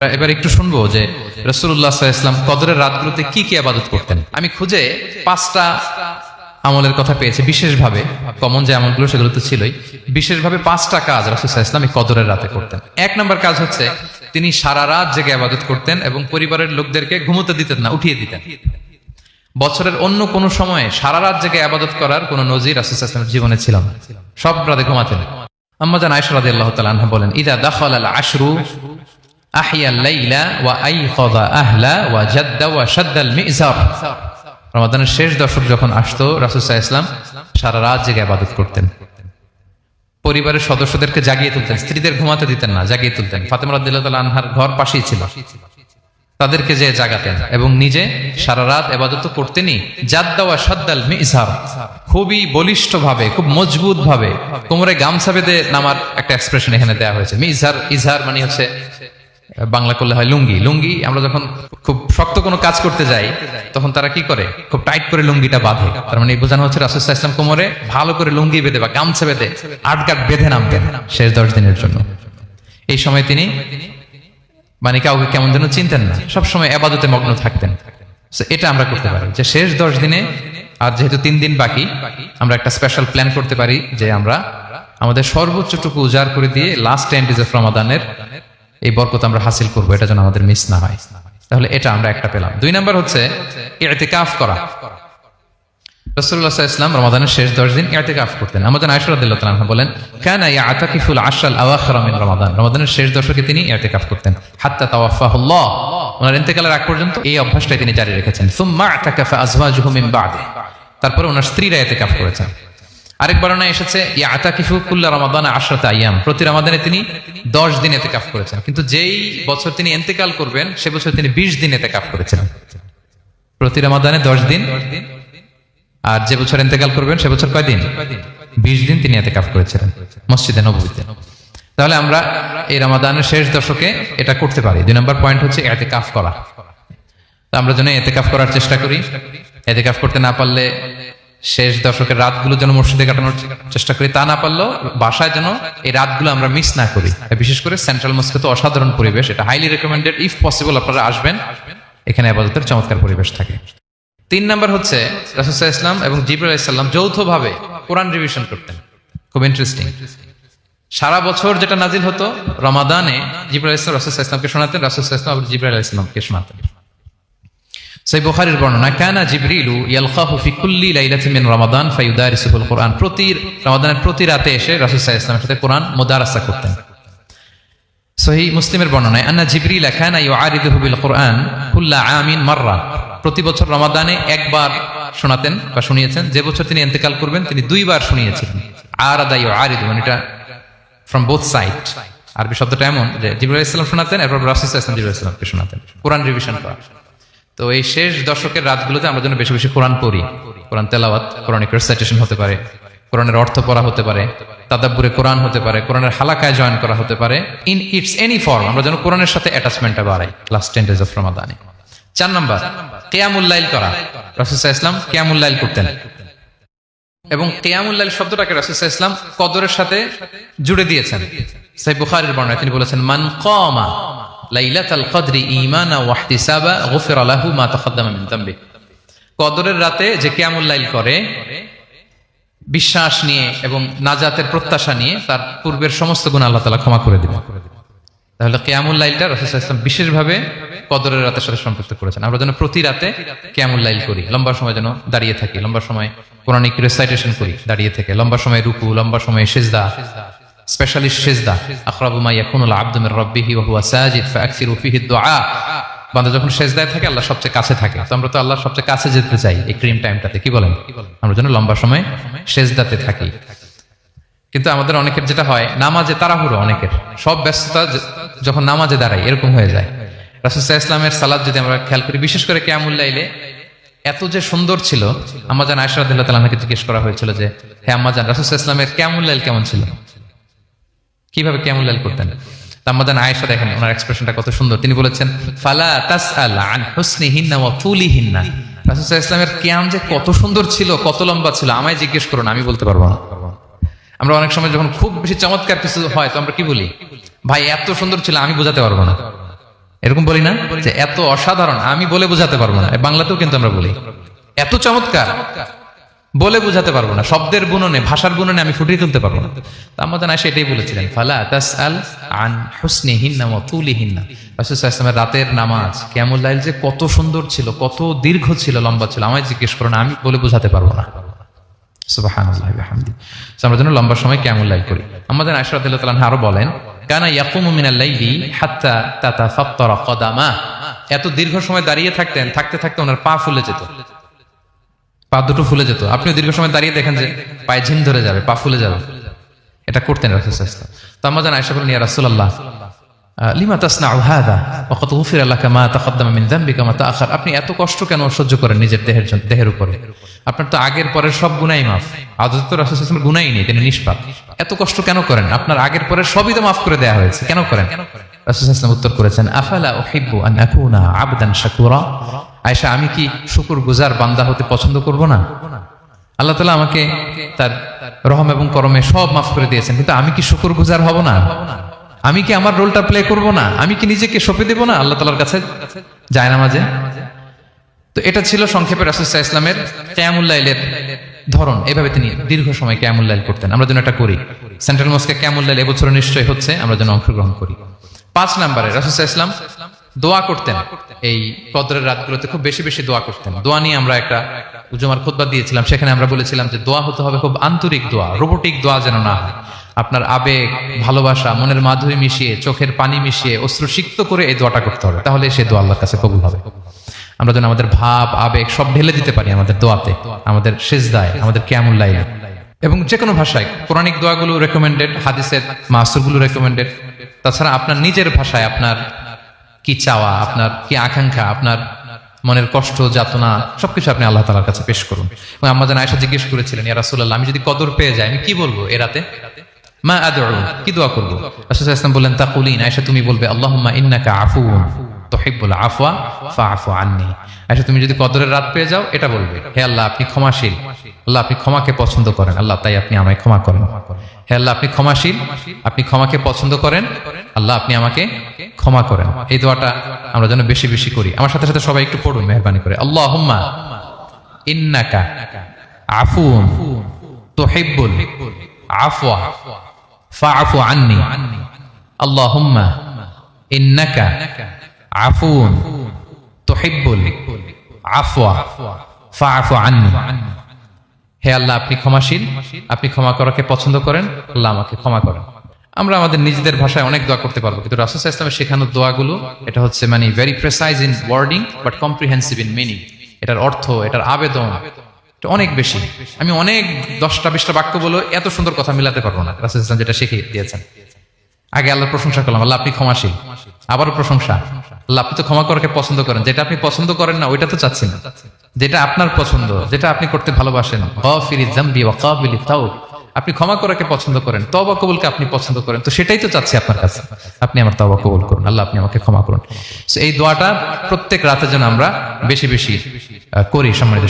এবার একটু শুনবো যে রাসূলুল্লাহ সাল্লাল্লাহু আলাইহি ওয়াসাল্লাম কদরের রাতগুলোতে কি কি ইবাদত করতেন। আমি খুঁজে 5টা আমলের কথা পেয়েছি বিশেষভাবে, কমন যে আমলগুলো সেগুলো তো ছিলই, বিশেষভাবে 5টা কাজ রাসূল সাল্লাল্লাহু আলাইহি ওয়াসাল্লাম এই কদরের রাতে করতেন। 1 নম্বর কাজ হচ্ছে তিনি সারা রাত জেগে ইবাদত করতেন এবং পরিবারের লোকদেরকে ঘুমোতে দিতেন না, উঠিয়ে দিতেন। বছরের অন্য কোনো সময়ে সারা রাত জেগে ইবাদত করার কোনো নজির রাসূল সাল্লাল্লাহু আলাইহি ওয়াসাল্লামের জীবনে ছিল না, সব রাতে ঘুমাতেন। আম্মা জান আয়েশা রাদিয়াল্লাহু তাআলা আনহা বলেন, ইদা দাখালাল আশরু আহিয়াল লাইলা ওয়া আইখাযা আহলা ওয়া জাদ্দা ওয়া শাদ্দাল মিজার। রমাদানের শেষ দশক যখন আসতো রাসূল সাল্লাল্লাহু আলাইহি ওয়াসাল্লাম সারা রাত জেগে ইবাদত করতেন, পরিবারের সদস্যদেরকে জাগিয়ে তুলতেন, স্ত্রীদের ঘুমাতে দিতেন না, জাগিয়ে তুলতেন। ফাতেমা রাদিয়াল্লাহু তাআলা আনহার ঘর পাশেই ছিল, তাদেরকে যে জাগাতেন এবং নিজে সারা রাত ইবাদত করতেনই। জাদ্দা ওয়া শাদ্দাল মিজার, খুবই বলিষ্ঠ ভাবে, খুব মজবুত ভাবে কোমরে গামছা বেঁধে নামার একটা এক্সপ্রেশন এখানে দেওয়া হয়েছে। মিজার, ইজহার মানে হচ্ছে বাংলা করলে হয় লুঙ্গি। লুঙ্গি আমরা যখন খুব শক্ত কোনো কাজ করতে যাই তখন তারা কি করে, খুব টাইট করে লুঙ্গিটা বাঁধে। তার মানে বোঝানো হচ্ছে রাসূল সাল্লাল্লাহু আলাইহি ওয়াসাল্লাম কোমরে ভালো করে লুঙ্গি বেঁধে বা গামছা বেঁধে আটগাট বেঁধে নামতেন শেষ 10 দিনের জন্য। এই সময় তিনি মানে কাউকে কেমন যেন চিনতেন না, সবসময় ইবাদতে মগ্ন থাকতেন। এটা আমরা করতে পারি যে শেষ 10 দিনে, আর যেহেতু 3 দিন বাকি, আমরা একটা স্পেশাল প্ল্যান করতে পারি যে আমরা আমাদের সর্বোচ্চটুকু উজাড় করে দিয়ে লাস্ট 10 ডেজ অফ রমাদানের এই বরকত আমরা হাসিল করবো, এটা যেন আমাদের মিস না হয়। তাহলে এটা আমরা একটা পেলাম। 2 নাম্বার হচ্ছে ইতিকাফ করা। রাসূলুল্লাহ সাল্লাল্লাহু আলাইহি ওয়াসাল্লাম রমাদানের শেষ 10 দিন ইতিকাফ করতেন। আমাদের আয়েশা রাদিয়াল্লাহু তাআলা আনহা বলেন, কানা ইয়াতাকিফুল আশরাল আওয়াখির মিন রমাদান। রমাদানের শেষ দশকে তিনি ইতিকাফ করতেন হাত্তা তাওয়াফাহুল্লাহ, ওনার ইন্তেকালের আগ পর্যন্ত এই অভ্যাসটাই তিনি জারি রেখেছেন। সুম্মা আতাকাফা আজওয়াজুহু মিন বাদে, তারপরে ওনার স্ত্রীরা ইতিকাফ করেছেন। আরেক বর্ণনায় এসেছে ইয়াতাকিফু কুল্লা রমাদান 10 আইয়াম, প্রতি রমাদানে তিনি 10 দিন ইতিকাফ করেছেন। কিন্তু যেই বছর তিনি ইন্তেকাল করবেন সে বছর তিনি 20 দিন ইতিকাফ করেছেন। প্রতি রমাদানে 10 দিন, আর যে বছর ইন্তেকাল করবেন সে বছর কয় দিন? 20 দিন তিনি ইতিকাফ করেছিলেন মসজিদে নববীতে। তাহলে আমরা এই রমাদানের শেষ দশকে এটা করতে পারি। 2 নম্বর পয়েন্ট হচ্ছে ইতিকাফ করা। আমরা যেন ইতিকাফ করার চেষ্টা করি। ইতিকাফ করতে না পারলে শেষ দশকের রাতগুলো যেন মসজিদে কাটানোর চেষ্টা করি, তা না পারলেও বাসায় যেন এই রাতগুলো আমরা মিস না করি। বিশেষ করে সেন্ট্রাল মস্কে তো অসাধারণ পরিবেশ, এটা হাইলি রেকমেন্ডেড। ইফ পসিবল আপনারা আসবেন, এখানে ইবাদতের চমৎকার পরিবেশ থাকে। 3 নাম্বার হচ্ছে রাসূল সাল্লাল্লাহু আলাইহি ওয়াসাল্লাম এবং জিবরাইল আলাইহিস সালাম যৌথভাবে কোরআন রিভিশন করতেন। খুব ইন্টারেস্টিং। সারা বছর যেটা নাজিল হতো রমাদানে জিবরাইল আলাইহিস সালাম রাসূল সাল্লাল্লাহু আলাইহি ওয়াসাল্লামকে শোনাতেন, রাসূল সাল্লাল্লাহু আলাইহি ওয়াসাল্লাম জিবরাইল আলাইহিস সালামকে শোনাতেন। সহিহ বুখারীর বর্ণনা, কানা জিবরিলু ইয়ালকাহু ফি কুল্লি লাইলাতিন মিন রমাদান ফায়ুদারিসুল কুরআন। প্রতি রমাদানের প্রতি রাতে এসে রাসূল সাল্লাল্লাহু আলাইহি ওয়াসাল্লামের সাথে কোরআন মুদারাসা করতেন। সহিহ মুসলিমের বর্ণনায়, আন্না জিবরিল কানা ইউআরিদুহু বিল কুরআন কুল্লা আমিন মাররা। প্রতি বছর রমাদানে একবার শোনাতেন বা শুনিয়েছেন, যে বছর তিনি ইন্তেকাল করবেন তিনি 2 বার শুনিয়েছিলেন। আরাদা ইউআরিদু মানে এটা ফ্রম বোথ সাইড। আরবি শব্দটা এমন যে জিবরিল আলাইহিস সালাম শোনাতেন, এরপর রাসূল সাল্লাল্লাহু আলাইহি ওয়াসাল্লাম জিবরিল আলাইহিস সালামকে শোনাতেন, কোরআন রিভিশন করা। তো এই শেষ দশকের রাতগুলোতে আমরা যেন বেশি বেশি কোরআন পড়ি, কোরআন তেলাওয়াত, কোরআনিক রিসাইটেশন হতে পারে, কোরআনের অর্থ পড়া হতে পারে, তাদাব্বুরে কোরআন হতে পারে, কোরআনের হালাকায় জয়েন করা হতে পারে। ইন ইটস এনি ফর্ম আমরা যেন কোরআনের সাথে অ্যাটাচমেন্টটা বাড়াই লাস্ট 10 ডেজ অফ রমাদানে। 4 নাম্বার কিয়ামুল লাইল করা। রাসূল সাল্লাল্লাহু আলাইহি ওয়াসাল্লাম কিয়ামুল লাইল করতেন এবং কিয়ামুল লাইল শব্দটাকে রাসূল সাল্লাল্লাহু আলাইহি ওয়াসাল্লাম কদরের সাথে জুড়ে দিয়েছেন। সহিহ বুখারীর বর্ণনায় তিনি বলেছেন, মান কামা লাইলাতাল কদরি ঈমানা ওয়া ইহতিসাবা গুফিরা লাহু মা তাকাদ্দামা মিন যামবি। কদরের রাতে যে কিয়ামুল লাইল করে বিশ্বাস নিয়ে এবং নাজাতের প্রত্যাশা নিয়ে, তার পূর্বের সমস্ত গুনাহ আল্লাহ তাআলা ক্ষমা করে দিবেন। তাহলে কিয়ামুল লাইলটা রাসূল সাল্লাল্লাহু আলাইহি ওয়াসাল্লাম বিশেষভাবে কদরের রাতের সাথে সম্পৃক্ত করেছেন। আমরা যেন প্রতি রাতে কিয়ামুল লাইল করি, লম্বা সময় যেন দাঁড়িয়ে থাকি, লম্বা সময় কোরআনিক রিসাইটেশন করি দাঁড়িয়ে থেকে, লম্বা সময় রুকু, লম্বা সময় সিজদা, স্পেশালি সিজদা। আকরাবু মা ইয়াকুনুল আবদু মির রাব্বিহি ওয়া হুয়া সাজিদ ফাআকসিরু ফিহি দুআ। বান্দা যখন সিজদায় থাকে আল্লাহ সবচেয়ে কাছে থাকে। তো আমরা তো আল্লাহর সবচেয়ে কাছে যেতে চাই এই ক্রিম টাইমটাতে, কি বলেন? আমরা যেন লম্বা সময় সিজদাতে থাকি। কিন্তু আমাদের অনেকের যেটা হয়, নামাজে তাড়াহুড়ো, অনেকের সব ব্যস্ততা যখন নামাজে দাঁড়াই এরকম হয়ে যায়। রাসূল সাল্লাল্লাহু আলাইহি ওয়াসাল্লামের সালাত যদি আমরা খেয়াল করি, বিশেষ করে কিয়ামুল লাইলে এত যে সুন্দর ছিল। আম্মা জান আয়েশা রাদিয়াল্লাহু তাআলা আনহাকে জিজ্ঞেস করা হয়েছিল যে, হে আম্মা জান, রাসূল সাল্লাল্লাহু আলাইহি ওয়াসাল্লামের কিয়ামুল লাইল কেমন ছিল, কিভাবে কিয়ামুল লাইল করতেন? আম্মা জান আয়েশা, দেখেন ওনার এক্সপ্রেশনটা কত সুন্দর। তিনি বলেছেন, ফালা তাসআল আন হুসনিহিন্না ওয়া তুলিহিন্না। রাসূল সাল্লাল্লাহু আলাইহি ওয়াসাল্লামের কিয়াম যে কত সুন্দর ছিল, কত লম্বা ছিল, আমায় জিজ্ঞেস করুন, আমি বলতে পারবো না। আমরা অনেক সময় যখন খুব বেশি চমৎকার কিছু হয় তো আমরা কি বলি, ভাই এত সুন্দর ছিল, আমি বোঝাতে পারবো না। এরকম বলি না যে এত অসাধারণ আমি বলে বোঝাতে পারবো না, বাংলাতেও কিন্তু আমরা বলি এত চমৎকার বলে বোঝাতে পারবো না, শব্দের বুননে ভাষার বুননে আমি ফুটিয়ে তুলতে পারবো না। তো আমাদের আয়েশা এটাই বলেছিলেন, ফালা তাসআল আন হুসনিহিন্না ওয়া তুলিহিন্না। রাসূল সাল্লাল্লাহু আলাইহি ওয়াসাল্লামের রাতের নামাজ কিয়ামুল লাইল যে কত সুন্দর ছিল, কত দীর্ঘ ছিল, লম্বা ছিল, আমায় জিজ্ঞেস করো না, আমি বলে বোঝাতে পারবো না। সুবহানাল্লাহি ওয়া বিহামদিহি। আমরা যেন লম্বা সময় কিয়ামুল লাইল করি। আমাদের আয়েশা রাদিয়াল্লাহু তাআলা আরো বলেন, কানা ইয়াকুমু মিনাল লাইলি হাত্তা তাতাফাত্তারা কদামা। এত দীর্ঘ সময় দাঁড়িয়ে থাকতেন, থাকতে থাকতে ওনার পা ফুলে যেত, পা দুটো ফুলে যেত। আপনিও দীর্ঘ সময় দাঁড়িয়ে দেখেন যে পায়ে ঝিম ধরে যাবে, পা ফুলে যাবে, এটা করতেন রাসূল সাল্লাল্লাহু আলাইহি ওয়াসাল্লাম। তো আমরা জানি আয়েশা বলেন, ইয়া রাসূলুল্লাহ লিমা তাসনাউ হাযা ওয়া ক্বাদ গুফিরা লাকা মা তাকদ্দামা মিন যামবিকা মা তাআখার। আপনি এত কষ্ট কেন সহ্য করেন নিজের দেহের উপরে? আপনার তো আগের পরের সব গুনাহই মাফ। আদতে তো রাসূল সাল্লাল্লাহু আলাইহি ওয়াসাল্লাম গুনাহই নেই, তিনি নিষ্পাপ। এত কষ্ট কেন করেন? আপনার আগের পরের সবই তো মাফ করে দেয়া হয়েছে, কেন করেন? রাসূল সাল্লাল্লাহু আলাইহি ওয়াসাল্লাম উত্তর করেছেন, আফালা উহিব্বু আন আকুনা আবদান শাকুরা। আয়েশা, আমি কি শুকরগুজার বান্দা হতে পছন্দ করব না? আল্লাহ তাআলা আমাকে তার রহম এবং করমে সব মাফ করে দিয়েছেন, কিন্তু আমি কি শুকরগুজার হব না? আমি কি আমার রোলটা প্লে করব না? আমি কি নিজেকে সঁপে দেব না আল্লাহ তাআলার কাছে জায়নামাজে? তো এটা ছিল সংক্ষেপে রাসূল সাল্লাল্লাহু আলাইহি ওয়াসাল্লামের কিয়ামুল লাইলের ধরন। এভাবে তিনি দীর্ঘ সময় কিয়ামুল লাইল করতেন। আমরা যেন এটা করি। সেন্ট্রাল মস্কে কিয়ামুল লাইল এবছর নিশ্চয়ই হচ্ছে, আমরা যেন অংশগ্রহণ করি। 5 নম্বরে রাসূল সাল্লাল্লাহু আলাইহি ওয়াসাল্লাম দোয়া করতেন। এই কদরের রাতগুলোতে খুব বেশি বেশি দোয়া করতেন। দোয়া নিয়ে আমরা একটা জুমার খুতবা দিয়েছিলাম, সেখানে আমরা বলেছিলাম যে দোয়া হতে হবে খুব আন্তরিক দোয়া, রোবোটিক দোয়া যেন না হয়। আপনার আবেগ, ভালোবাসা, মনের মাধুরী মিশিয়ে, চোখের পানি মিশিয়ে, অশ্রুসিক্ত করে এই দোয়াটা করতে হবে, তাহলে সে দোয়া আল্লাহর কাছে কবুল হবে। আমরা যেন আমাদের ভাব, আবেগ সব ঢেলে দিতে পারি আমাদের দোয়াতে, আমাদের সিজদায়, আমাদের কিয়ামুল লাইলে। এবং যে কোনো ভাষায় কোরআনিক দোয়াগুলো রেকমেন্ডেড, হাদিসের মাসুরগুলো রেকমেন্ডেড। তাছাড়া আপনার নিজের ভাষায় আপনার কি চাওয়া, আপনার কি আকাঙ্ক্ষা, আপনার মনের কষ্ট, যাতনা সবকিছু আপনি আল্লাহ তাআলার কাছে পেশ করুন। এবং আম্মা জান আয়েশা জিজ্ঞেস করেছিলেন, ইয়া রাসূলুল্লাহ, আমি যদি কদর পেয়ে যাই আমি কি বলবো এ রাতে? মা আদউ, কি দোয়া করব? রাসূল সাল্লাল্লাহু আলাইহি ওয়াসাল্লাম বললেন, তাকুলিন, আয়েশা তুমি বলবে, আল্লাহুম্মা ইন্নাকা আফুউন তুহিব্বুল আফওয়া ফাআফু আন্নি। আয়েশা তুমি যদি কদরের রাত পেয়ে যাও এটা বলবে, হে আল্লাহ আপনি ক্ষমাশীল, আল্লাহ আপনি ক্ষমাকে পছন্দ করেন, আল্লাহ তাই আপনি আমায় ক্ষমা করেন। হে আল্লাহ আপনি ক্ষমাশীল, আপনি ক্ষমাকে পছন্দ করেন, আল্লাহ আপনি আমাকে ক্ষমা করেন। এই দোয়াটা আমরা যেন বেশি বেশি করি। আমার সাথে সাথে সবাই একটু পড়ুন মেহেরবানি করে, আল্লাহুম্মা ইন্নাকা আফুউন তুহিব্বুল আফওয়া ফাআফু আন্নি। আল্লাহুম্মা ইন্নাকা আফুউন তুহিব্বুল আফওয়া ফাআফু আন্নি। হে আল্লাহ আপনি ক্ষমাশীল, আপনি ক্ষমা করাকে পছন্দ করেন, আল্লাহ আমাকে ক্ষমা করেন। আমরা আমাদের নিজেদের ভাষায় অনেক দোয়া করতে পারবো, কিন্তু রাসূল সাল্লাল্লাহু আলাইহি ওয়াসাল্লামের শেখানো দোয়াগুলো এটা হচ্ছে মানে very precise in wording but comprehensive in meaning. এটার অর্থ, এটার আবেদন অনেক বেশি। আমি অনেক 10টা-20টা বাক্য বলে এত সুন্দর কথা মিলাতে পারবো না। রাসূল সাল্লাল্লাহু আলাইহি ওয়াসাল্লাম যেটা শিখিয়ে দিয়েছেন, আগে আল্লাহর প্রশংসা করলাম, আল্লাহ আপনি ক্ষমাশীল, আবারও প্রশংসা, আল্লাহ আপনি তো ক্ষমা করাকে পছন্দ করেন। যেটা আপনি পছন্দ করেন না ওইটা তো চাচ্ছি না, যেটা আপনার পছন্দ, যেটা আপনি করতে ভালোবাসেন, গাফিরিয যামবি ওয়া কাবিলিত তাওব, আপনি ক্ষমা করাকে পছন্দ করেন, তওবা কবুলকে আপনি পছন্দ করেন, তো সেটাই তো চাচ্ছি আপনার কাছে, আপনি আমার তওবা কবুল করুন, আল্লাহ আপনি আমাকে ক্ষমা করুন। এই দোয়াটা প্রত্যেক রাতে যেন আমরা বেশি বেশি করি। সম্মানিত